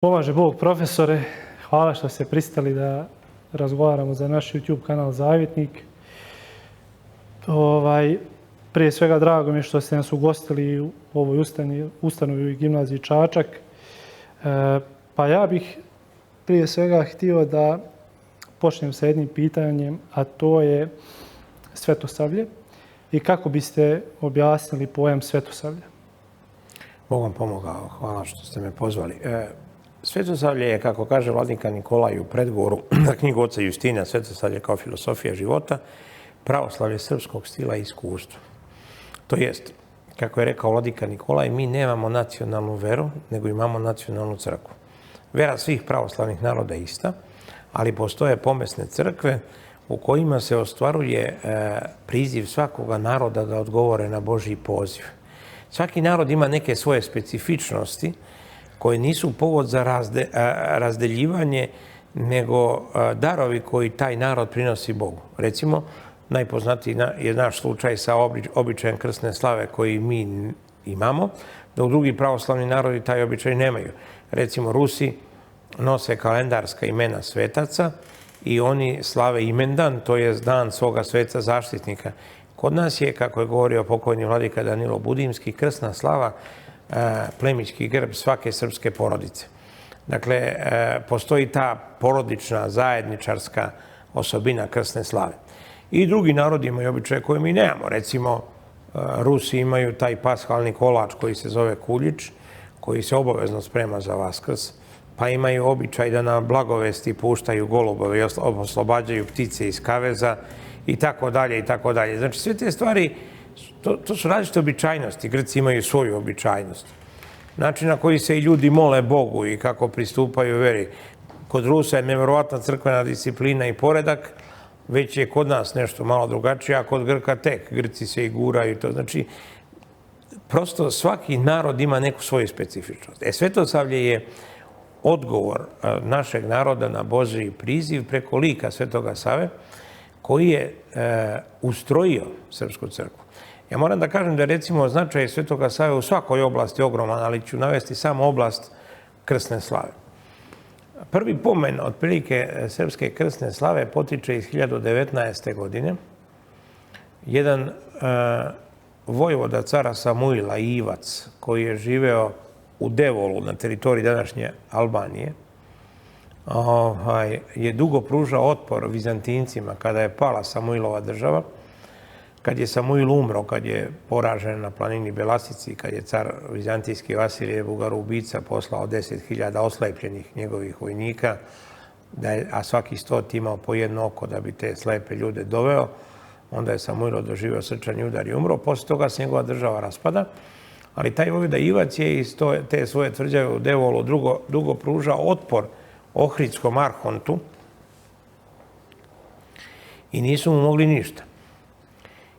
Pomaže Bog, profesore. Hvala što ste pristali da razgovaramo za naš YouTube kanal Zavjetnik. Prije svega drago mi je što ste nas ugostili u ovoj ustanovi u gimnaziji Čačak. Pa ja bih prije svega htio da počnem sa jednim pitanjem, a to je svetosavlje. I kako biste objasnili pojam svetosavlja? Bog vam pomogao. Hvala što ste me pozvali. Svetosavlje je, kako kaže vladika Nikolaj u predgovoru na knjigu oca Justina, svetosavlje kao filosofija života, pravoslavlje srpskog stila i iskustva. To jest, kako je rekao vladika Nikolaj, mi nemamo nacionalnu veru, nego imamo nacionalnu crkvu. Vera svih pravoslavnih naroda je ista, ali postoje pomesne crkve u kojima se ostvaruje priziv svakoga naroda da odgovore na Božji poziv. Svaki narod ima neke svoje specifičnosti koje nisu povod za razdeljivanje, nego darovi koji taj narod prinosi Bogu. Recimo, najpoznatiji je naš slučaj sa običajem krsne slave koji mi imamo, dok drugi pravoslavni narodi taj običaj nemaju. Recimo, Rusi nose kalendarska imena svetaca i oni slave imendan, to je dan svoga sveca zaštitnika. Kod nas je, kako je govorio pokojni vladika Danilo Budimski, krsna slava plemićki grb svake srpske porodice. Dakle, postoji ta porodična, zajedničarska osobina krsne slave. I drugi narodi imaju običaje koje mi nemamo. Recimo, Rusi imaju taj pashalni kolač koji se zove kuljič, koji se obavezno sprema za Vaskrs, pa imaju običaj da na blagovesti puštaju golubove i oslobađaju ptice iz kaveza i tako dalje i tako dalje. Znači, sve te stvari, to su različite običajnosti. Grci imaju svoju običajnost. Način na koji se i ljudi mole Bogu i kako pristupaju veri. Kod Rusa je nevjerovatna crkvena disciplina i poredak, već je kod nas nešto malo drugačije, a kod Grka tek. Grci se i guraju i to. Znači, prosto svaki narod ima neku svoju specifičnost. Svetosavlje je odgovor našeg naroda na Božji priziv preko lika Svetoga Save, koji je ustrojio Srpsku crkvu. Ja moram da kažem da je recimo značaj Svetoga Save u svakoj oblasti ogroman, ali ću navesti samo oblast krsne slave. Prvi pomen otprilike srpske krsne slave potiče iz 1019. godine. Jedan vojvoda cara Samuila, Ivac, koji je živeo u Devolu na teritoriji današnje Albanije, je dugo pružao otpor Vizantincima kada je pala Samuilova država, kad je Samuil umro, kad je poražen na planini Belasici, kad je car vizantijski Vasilije Bugarubica poslao 10.000 oslepljenih njegovih vojnika, a svaki 100 imao po jedno oko da bi te slepe ljude doveo, onda je Samuilo doživio srčani udar i umro. Posle toga se njegova država raspada, ali taj vojvoda Ivac je iz te svoje tvrđave u Devolu dugo pružao otpor Ohridskom arhontu i nisu mu mogli ništa.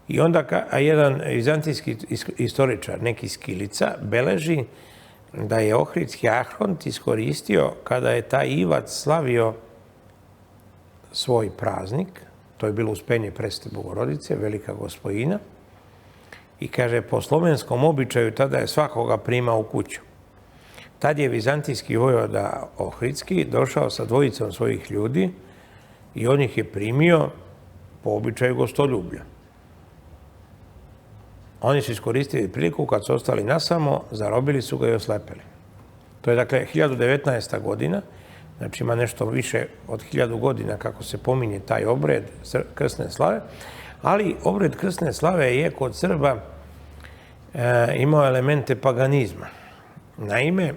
I onda jedan vizantijski istoričar, neki Skilica, beleži da je Ohridski arhont iskoristio kada je taj Ivac slavio svoj praznik, to je bilo Uspenje Presvete Bogorodice, velika gospojina, i kaže, po slovenskom običaju tada je svakoga primao u kuću. Tad je vizantijski vojvoda Ohridski došao sa dvojicom svojih ljudi i on ih je primio po običaju gostoljublja. Oni su iskoristili priliku kad su ostali nasamo, zarobili su ga i oslepili. To je dakle 1019. godina, znači ima nešto više od 1000 godina kako se pominje taj obred krsne slave, ali obred krsne slave je kod Srba imao elemente paganizma. Naime,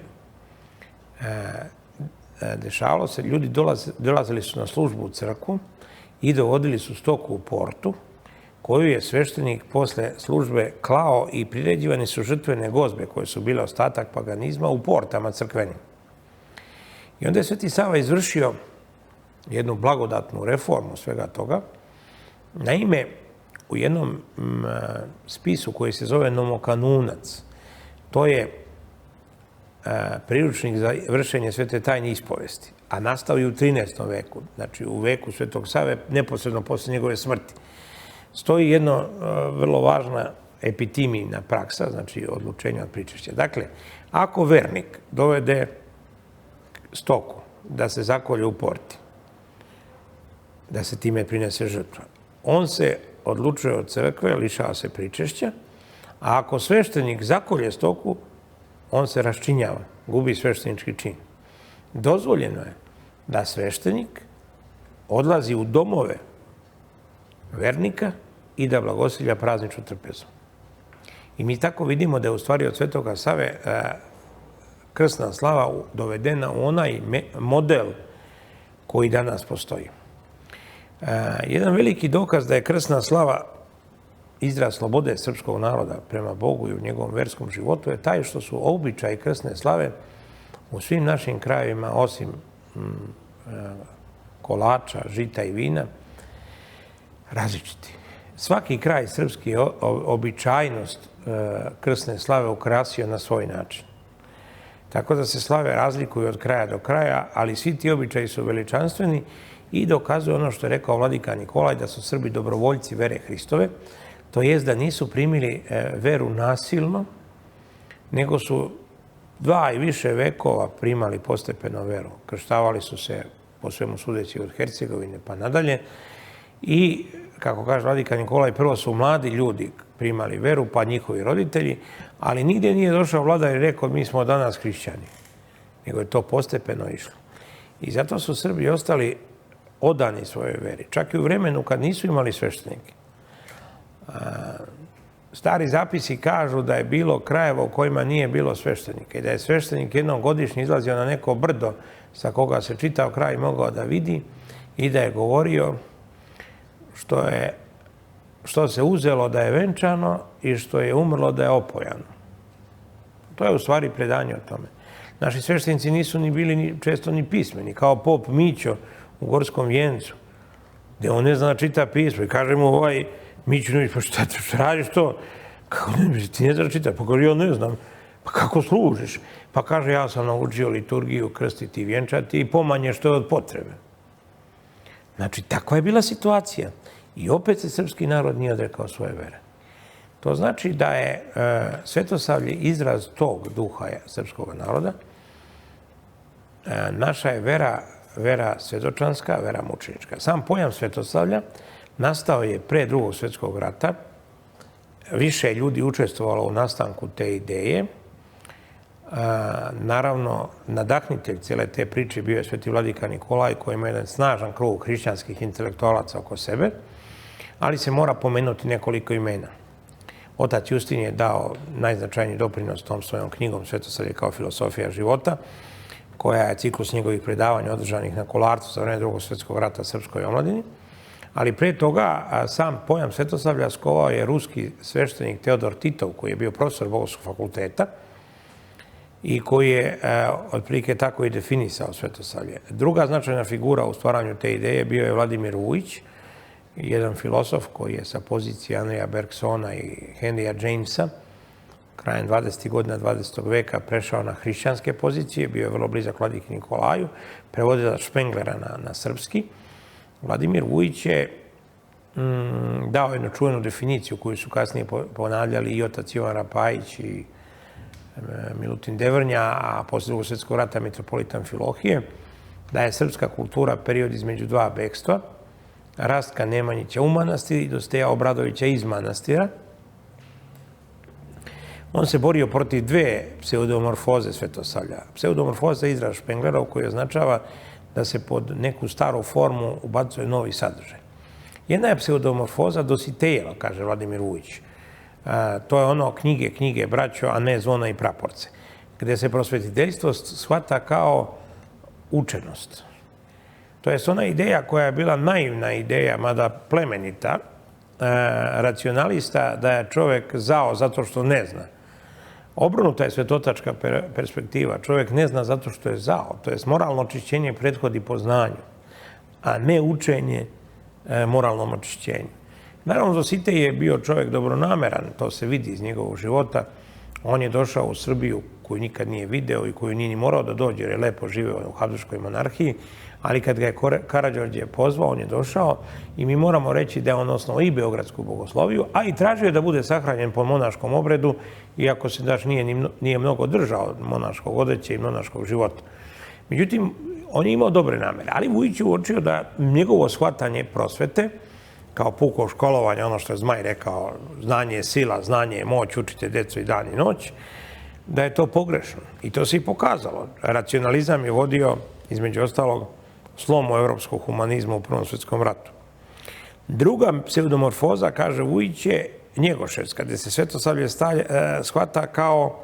dešavalo se, ljudi dolazili su na službu u crkvu i dovodili su stoku u portu, koju je sveštenik posle službe klao i priređivane su žrtvene gozbe koje su bile ostatak paganizma u portama crkvenim. I onda je Sveti Sava izvršio jednu blagodatnu reformu svega toga. Naime, u jednom spisu koji se zove Nomokanunac, to je priručnik za vršenje svete tajne ispovesti, a nastao je u 13. veku, znači u veku Svetog Save, neposredno posle njegove smrti. Stoji jedna vrlo važna epitimijna praksa, znači odlučenje od pričešća. Dakle, ako vernik dovede stoku, da se zakolje u porti, da se time prinese žrtva. On se odlučuje od crkve, lišava se pričešća, a ako sveštenik zakolje stoku, on se raščinjava, gubi sveštenički čin. Dozvoljeno je da sveštenik odlazi u domove vernika i da blagosilja prazničnu trpezu. I mi tako vidimo da je u stvari od Svetoga Save krsna slava dovedena u onaj model koji danas postoji. Jedan veliki dokaz da je krsna slava izraz slobode srpskog naroda prema Bogu i u njegovom verskom životu je taj što su običaji krsne slave u svim našim krajevima, osim kolača, žita i vina, različiti. Svaki kraj srpski je običajnost krsne slave ukrasio na svoj način. Tako da se slave razlikuju od kraja do kraja, ali svi ti običaji su veličanstveni i dokazuju ono što je rekao vladika Nikolaj, da su Srbi dobrovoljci vere Hristove, to jest da nisu primili veru nasilno, nego su 2 i više vekova primali postepeno veru. Krštavali su se, po svemu sudeći, od Hercegovine pa nadalje. I, kako kaže vladika Nikolaj, prvo su mladi ljudi primali veru, pa njihovi roditelji, ali nigdje nije došao vladar i rekao mi smo danas hrišćani. Nego je to postepeno išlo. I zato su Srbi ostali odani svojoj veri. Čak i u vremenu kad nisu imali sveštenike. Stari zapisi kažu da je bilo krajeva u kojima nije bilo sveštenika i da je sveštenik jednom godišnje izlazio na neko brdo sa koga se čitav kraj mogao da vidi i da je govorio što se uzelo da je venčano i što je umrlo da je opojano. To je u stvari predanje o tome. Naši sveštenici nisu ni bili često ni pismeni, kao pop Mićo u Gorskom Vjencu, gde on ne zna da čita pismo i kaže mu Mićunović, pa šta radiš to? Kako ne, ti ne znaš da čita? Pa kaže, ja ne znam. Pa kako služiš? Pa kaže, ja sam naučio liturgiju, krstiti i vjenčati i pomanje što je od potrebe. Znači, takva je bila situacija. I opet se srpski narod nije odrekao svoje vere. To znači da je Svetosavlje izraz tog duha srpskog naroda. Naša je vera svedočanska, vera mučenička. Sam pojam Svetosavlja nastao je pre Drugog svjetskog rata. Više ljudi učestvovalo u nastanku te ideje. Naravno, nadahnitelj cijele te priče bio je sveti vladika Nikolaj, koji ima jedan snažan krug hrišćanskih intelektualaca oko sebe, ali se mora pomenuti nekoliko imena. Otac Justin je dao najznačajniji doprinos tom svojom knjigom Svetosavlje kao filosofija života, koja je ciklus njegovih predavanja održanih na Kolarcu za vreme Drugog svjetskog rata srpskoj omladini. Ali pre toga sam pojam Svetosavlja skovao je ruski sveštenik Teodor Titov, koji je bio profesor Bogoslovskog fakulteta i koji je otprilike tako i definisao Svetosavlje. Druga značajna figura u stvaranju te ideje bio je Vladimir Vujić, jedan filosof koji je sa pozicije Andreja Bergsona i Henrya Jamesa krajem 20. godina 20. veka prešao na hrišćanske pozicije, bio je vrlo blizak vladiki Nikolaju, prevodilac Špenglera na srpski. Vladimir Vujić je dao jednu čuvenu definiciju koju su kasnije ponavljali i otac Jovan Rapajić i Milutin Devrnja, a posle Drugog svjetskog rata mitropolita Amfilohije, da je srpska kultura period između 2 bekstva, Rastka Nemanjića u manastir i Dosteja Obradovića iz manastira. On se borio protiv 2 pseudomorfoze Svetosavlja. Pseudomorfoza je izraz Špenglera koji označava da se pod neku staru formu ubacuje novi sadržaj. Jedna je pseudomorfoza Dositejeva, kaže Vladimir Vujić. To je ono knjige, braćo, a ne zvona i praporce, gde se prosvetiteljstvo shvata kao učenost. To je ona ideja koja je bila naivna ideja, mada plemenita, racionalista, da je čovjek zao zato što ne zna. Obrnuta je svetotačka perspektiva. Čovjek ne zna zato što je zao. To je moralno očišćenje prethodi poznanju, a ne učenje moralnom očišćenju. Naravno, Dositej je bio čovjek dobronameran, to se vidi iz njegovog života. On je došao u Srbiju koju nikad nije video i koju nije ni morao da dođe jer je lepo živeo u Habsburškoj monarhiji, ali kad ga je Karađorđe pozvao, on je došao i mi moramo reći da je on osnovao i Beogradsku bogosloviju, a i tražio je da bude sahranjen po monaškom obredu, iako se daš nije mnogo držao monaškog odeća i monaškog života. Međutim, on je imao dobre namere, ali Vujić je uočio da njegovo shvatanje prosvete, kao puko školovanje, ono što je Zmaj rekao, znanje je sila, znanje je moć, učite decu i dan i noć, da je to pogrešno. I to se i pokazalo. Racionalizam je vodio, između ostalog, slomu evropskog humanizma u Prvom svjetskom ratu. Druga pseudomorfoza, kaže Vujić, je njegoševska, gde se Svetosavlje shvata kao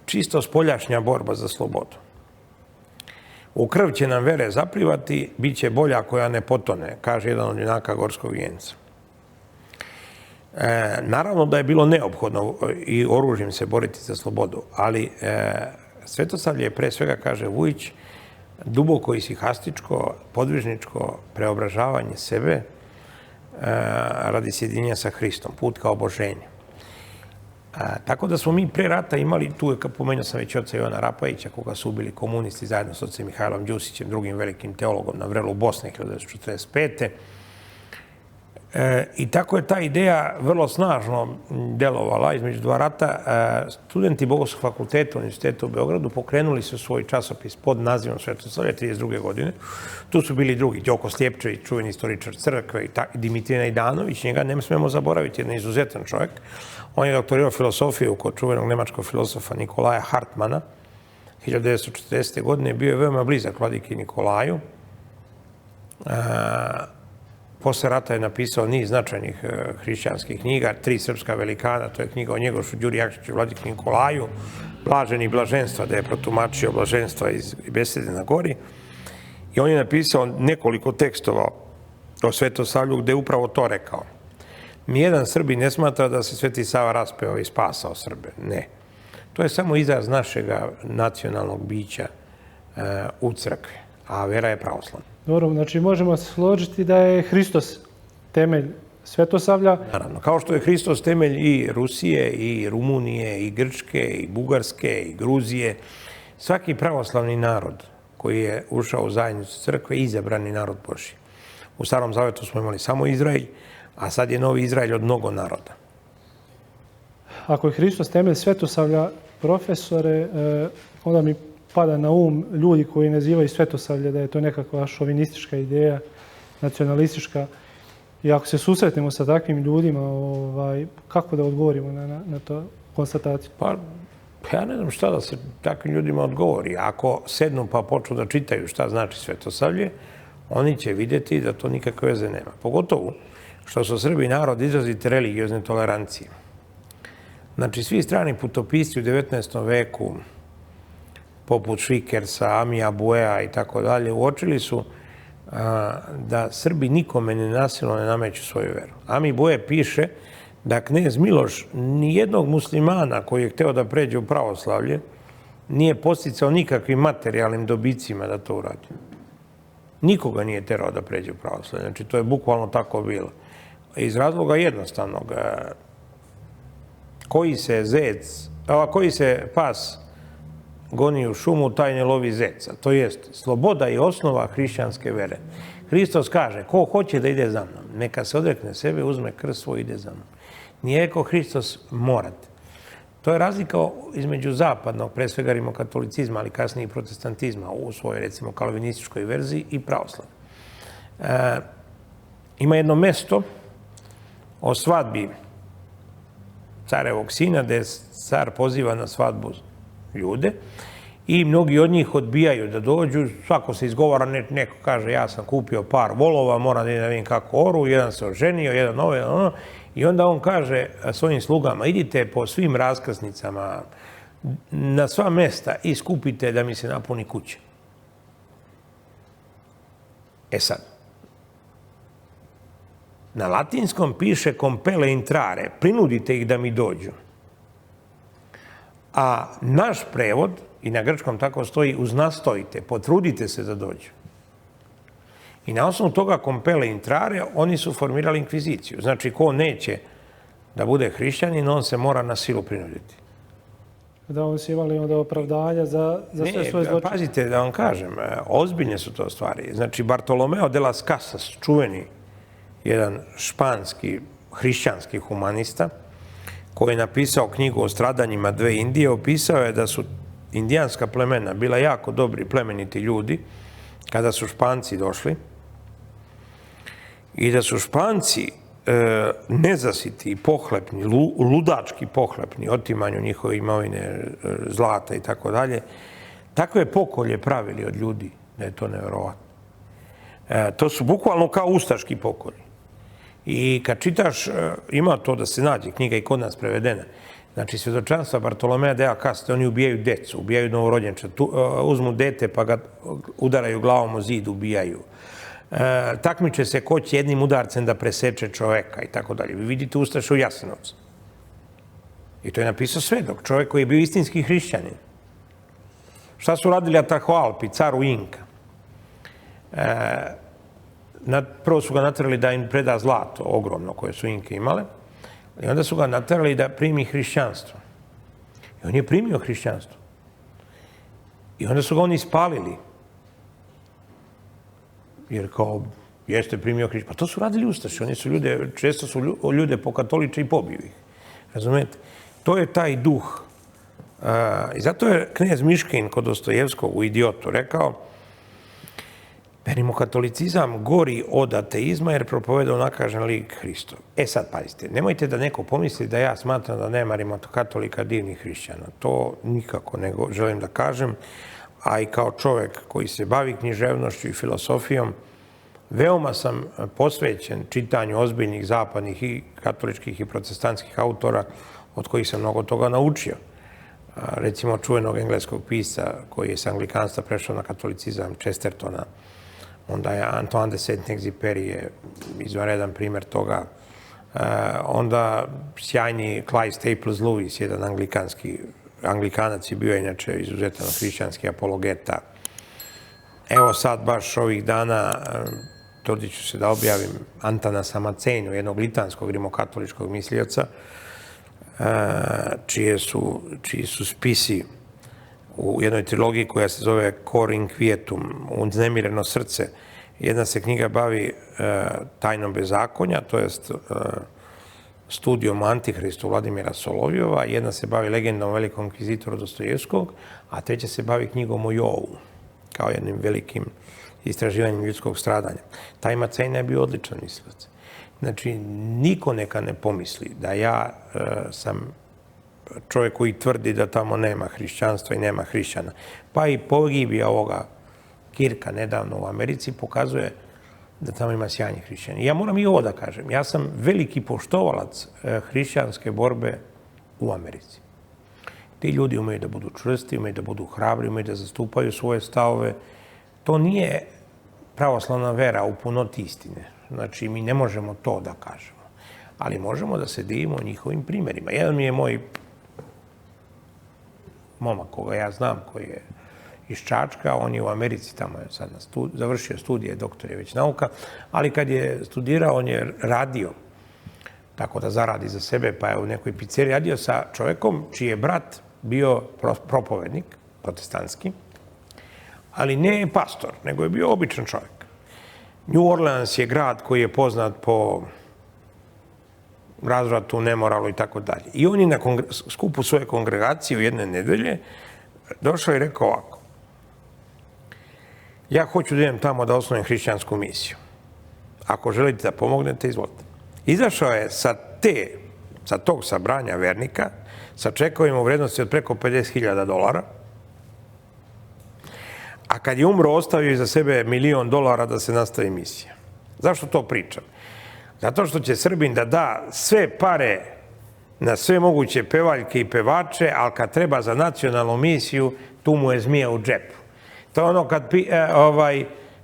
čisto spoljašnja borba za slobodu. U krv će nam vere zaplivati, bit će bolja koja ne potone, kaže jedan od junaka Gorskog vijenca. Naravno da je bilo neophodno i oružjem se boriti za slobodu, ali Svetosavlje je pre svega, kaže Vujić, duboko isihastičko, podvižničko preobražavanje sebe radi sjedinjenja sa Hristom, put ka oboženju. Tako da smo mi pre rata imali, tu je, pomenuo sam već oca Ivana Rapajića, koga su ubili komunisti zajedno s ocem Mihajlom Đusićem, drugim velikim teologom na vrelu Bosne 1945. I tako je ta ideja vrlo snažno delovala između dva rata. Studenti Bogoslovskog fakulteta Univerziteta u Beogradu pokrenuli su svoj časopis pod nazivom Svetosavlje 1932. godine. Tu su bili drugi, Đoko Sljepčević, čuveni istoričar crkve, i Dimitrij Najdanović, njega ne smemo zaboraviti, jedan izuzetan čovjek. On je doktorirao filosofiju kod čuvenog nemačkog filosofa Nikolaja Hartmana. 1940. godine bio je veoma blizak vladiki Nikolaju. Posle rata je napisao niz značajnih hrišćanskih knjiga, 3 srpska velikana, to je knjiga o Njegošu, Đuri Jakšiću i vladiki Nikolaju, Blaženi blaženstva, da je protumačio blaženstva iz besede na gori. I on je napisao nekoliko tekstova o Svetosavlju gde je upravo to rekao. Nijedan Srbi ne smatra da se Sveti Sava raspeo i spasao Srbe. Ne. To je samo izraz našeg nacionalnog bića u crkvi, a vera je pravoslavna. Dobro, znači možemo se složiti da je Hristos temelj Svetosavlja. Naravno, kao što je Hristos temelj i Rusije, i Rumunije, i Grčke, i Bugarske, i Gruzije. Svaki pravoslavni narod koji je ušao u zajednicu crkve, izabrani narod Božji. U Starom Zavetu smo imali samo Izraelj, a sad je novi Izraelj od mnogo naroda. Ako je Hristos temelj Svetosavlja, profesore, onda mi pada na um ljudi koji nazivaju Svetosavlje da je to nekakva šovinistička ideja, nacionalistička. I ako se susretnemo sa takvim ljudima, kako da odgovorimo na to konstataciju? Pa, ja ne znam šta da se takvim ljudima odgovori. Ako sednu pa počnu da čitaju šta znači Svetosavlje, oni će vidjeti da to nikakve veze nema. Pogotovo što su Srbi narod izrazite religiozne tolerancije. Znači, svi strani putopisci u 19. veku, poput Švikersa, Amija Buea i tako dalje, uočili su da Srbi nikome nasilno ne nameću svoju veru. Ami Bue piše da knez Miloš nijednog muslimana koji je hteo da pređe u pravoslavlje nije posticao nikakvim materijalnim dobicima da to uradi. Nikoga nije terao da pređe u pravoslavlje. Znači, to je bukvalno tako bilo. Iz razloga jednostavnog. Koji se pas goni u šumu, taj ne lovi zeca. To jest, sloboda je osnova hrišćanske vere. Hristos kaže, ko hoće da ide za mnom, neka se odrekne sebe, uzme krst svoj i ide za mnom. Nije rekao Hristos morate. To je razlika između zapadnog, pre svega rimokatolicizma, ali kasnije i protestantizma u svojoj, recimo, kalvinističkoj verziji i pravoslavlju. Ima jedno mesto o svadbi carevog sina, gde car poziva na svadbu ljude i mnogi od njih odbijaju da dođu. Svako se izgovara, neko kaže ja sam kupio par volova, moram da vidim kako oru, jedan se oženio, jedan ovo, jedan ono. I onda on kaže svojim slugama, idite po svim raskrsnicama, na sva mesta i skupite da mi se napuni kuća. E sad, na latinskom piše compelle intrare, prinudite ih da mi dođu. A naš prevod, i na grčkom tako stoji, uznastojite, potrudite se da dođu. I na osnovu toga compelle intrare oni su formirali inkviziciju. Znači, ko neće da bude hrišćanin, on se mora na silu prinuditi. Da on si imali onda opravdanja za sve svoje zločine. Pazite, da vam kažem, ozbiljne su to stvari. Znači, Bartolomeo de las Casas, čuveni jedan španski, hrišćanski humanista, koji je napisao knjigu o stradanjima dve Indije, opisao je da su indijanska plemena bila jako dobri plemeniti ljudi kada su Španci došli i da su Španci nezasiti i pohlepni, ludački pohlepni, otimanju njihove imovine, zlata i tako dalje, takve pokolje pravili od ljudi da je to nevjerovatno. To su bukvalno kao ustaški pokolji. I kad čitaš, ima to da se nađe, knjiga i kod nas prevedena, znači svjedočanstva Bartolomeja de Caste, oni ubijaju decu, ubijaju novorođenča, uzmu dete pa ga udaraju glavom o zid, ubijaju. Takmiče se ko će jednim udarcem da preseče čoveka i tako dalje. Vi vidite ustaše u Jasenovcu. I to je napisao svedok, čovek koji je bio istinski hrišćanin. Šta su radili Atahualpi, caru Inka? Prvo su ga naterali da im preda zlato, ogromno, koje su Inke imale, i onda su ga naterali da primi hrišćanstvo. I on je primio hrišćanstvo. I onda su ga oni spalili. Jer kao, jeste primio hrišćanstvo. Pa to su radili ustaši. Oni su ljude, često su ljude pokatoliče i pobiju ih. Razumete? To je taj duh. I zato je knez Miškin kod Dostojevskog u Idiotu rekao da je rimokatolicizam gori od ateizma jer propoveda unakažen lik Hristov. Sad pazite, nemojte da neko pomisli da ja smatram da nema rimokatolika divnih hrišćana. To nikako ne želim da kažem, a i kao čovek koji se bavi književnošću i filosofijom, veoma sam posvećen čitanju ozbiljnih zapadnih i katoličkih i protestantskih autora od kojih sam mnogo toga naučio. Recimo čuvenog engleskog pisca koji je s anglikanstva prešao na katolicizam, Chestertona. Onda je Antoine de Saint-Exupéry je izvanredan primjer toga. Onda sjajni Clive Staples Lewis, jedan anglikanac je bio inače izuzetan hrišćanski apologeta. Evo sad baš ovih dana trudit ću se da objavim Antanasa Macenju, jednog litanskog rimokatoličkog mislioca, čiji su spisi u jednoj trilogiji koja se zove Cor Inquietum, Uznemireno srce. Jedna se knjiga bavi tajnom bezakonja, to jest studijom o Antihristu Vladimira Solovjova, jedna se bavi legendom velikom inkvizitoru Dostojevskog, a treća se bavi knjigom o Jovu, kao jednim velikim istraživanjem ljudskog stradanja. Taj Macenja je bio odličan mislilac. Znači, niko neka ne pomisli da ja sam čovjek koji tvrdi da tamo nema hrišćanstva i nema hrišćana. Pa i pogibija ovoga Kirka nedavno u Americi pokazuje da tamo ima sjajni hrišćani. Ja moram i ovo da kažem. Ja sam veliki poštovalac hrišćanske borbe u Americi. Ti ljudi umeju da budu čvrsti, umeju da budu hrabri, umeju da zastupaju svoje stavove. To nije pravoslavna vera u punoti istine. Znači, mi ne možemo to da kažemo. Ali možemo da se divimo njihovim primjerima. Jedan mi je moj momak koga ja znam, koji je iz Čačka, on je u Americi, tamo je sad završio studije, doktor je već nauka, ali kad je studirao, on je radio, tako da zaradi za sebe, pa je u nekoj pizzeriji radio sa čovjekom čiji je brat bio propovednik, protestantski, ali ne pastor, nego je bio običan čovjek. New Orleans je grad koji je poznat po razvratu, nemoralu i tako dalje. I on je na skupu svoje kongregacije u jedne nedelje došao i rekao ovako: ja hoću da idem tamo da osnovim hrišćansku misiju. Ako želite da pomognete, izvolite. Izašao je sa tog sabranja vernika sa čekovima u vrednosti od preko $50.000, a kad je umro ostavio iza sebe $1 milion da se nastavi misija. Zašto to pričam? Zato što će Srbin da da sve pare na sve moguće pevaljke i pevače, ali kad treba za nacionalnu misiju, tu mu je zmija u džepu. To je ono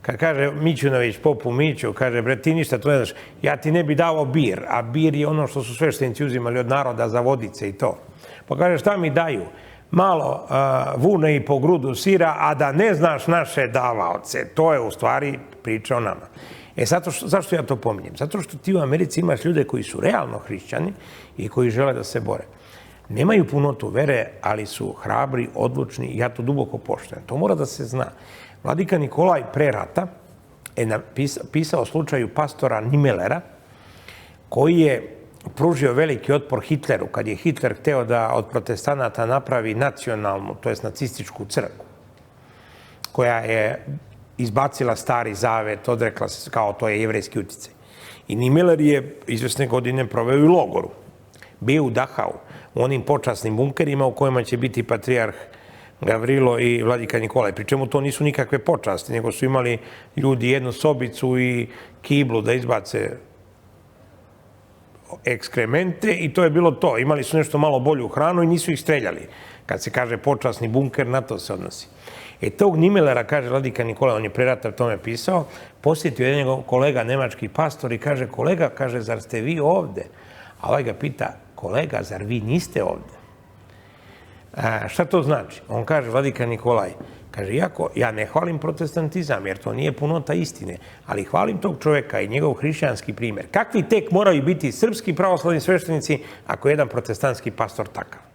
kad kaže Mićunović popu Miću, kaže, bre, ti ništa tu ne znaš, ja ti ne bi dao bir, a bir je ono što su sveštenici uzimali od naroda za vodice i to. Pa kaže, šta mi daju? Malo vune i po grudu sira, a da ne znaš naše davaoce. To je u stvari priča o nama. Zašto ja to pominjem? Zato što ti u Americi imaš ljude koji su realno hrišćani i koji žele da se bore. Nemaju punotu vere, ali su hrabri, odlučni i ja to duboko poštujem. To mora da se zna. Vladika Nikolaj pre rata je pisao o slučaju pastora Nimelera, koji je pružio veliki otpor Hitleru, kad je Hitler hteo da od protestanata napravi nacionalnu, to jest nacističku crkvu, koja je izbacila Stari Zavet, odrekla se kao to je jevrejski uticaj. I Niemöller je izvesne godine proveo u logoru. Bio u Dachau, u onim počasnim bunkerima u kojima će biti patrijarh Gavrilo i vladika Nikolaj. Pri čemu to nisu nikakve počasti, nego su imali ljudi jednu sobicu i kiblu da izbace ekskremente i to je bilo to. Imali su nešto malo bolju hranu i nisu ih streljali. Kad se kaže počasni bunker, na to se odnosi. Tog Niemöllera, kaže vladika Nikolaj, on je pre rata o tome pisao, posjetio jedan njegov kolega, nemački pastor i kaže, kolega, kaže, zar ste vi ovde? A ovaj ga pita, kolega, zar vi niste ovde? Šta to znači? On kaže, vladika Nikolaj, kaže, ja ne hvalim protestantizam, jer to nije punota istine, ali hvalim tog čovjeka i njegov hrišćanski primjer. Kakvi tek moraju biti srpski pravoslavni sveštenici ako je jedan protestantski pastor takav?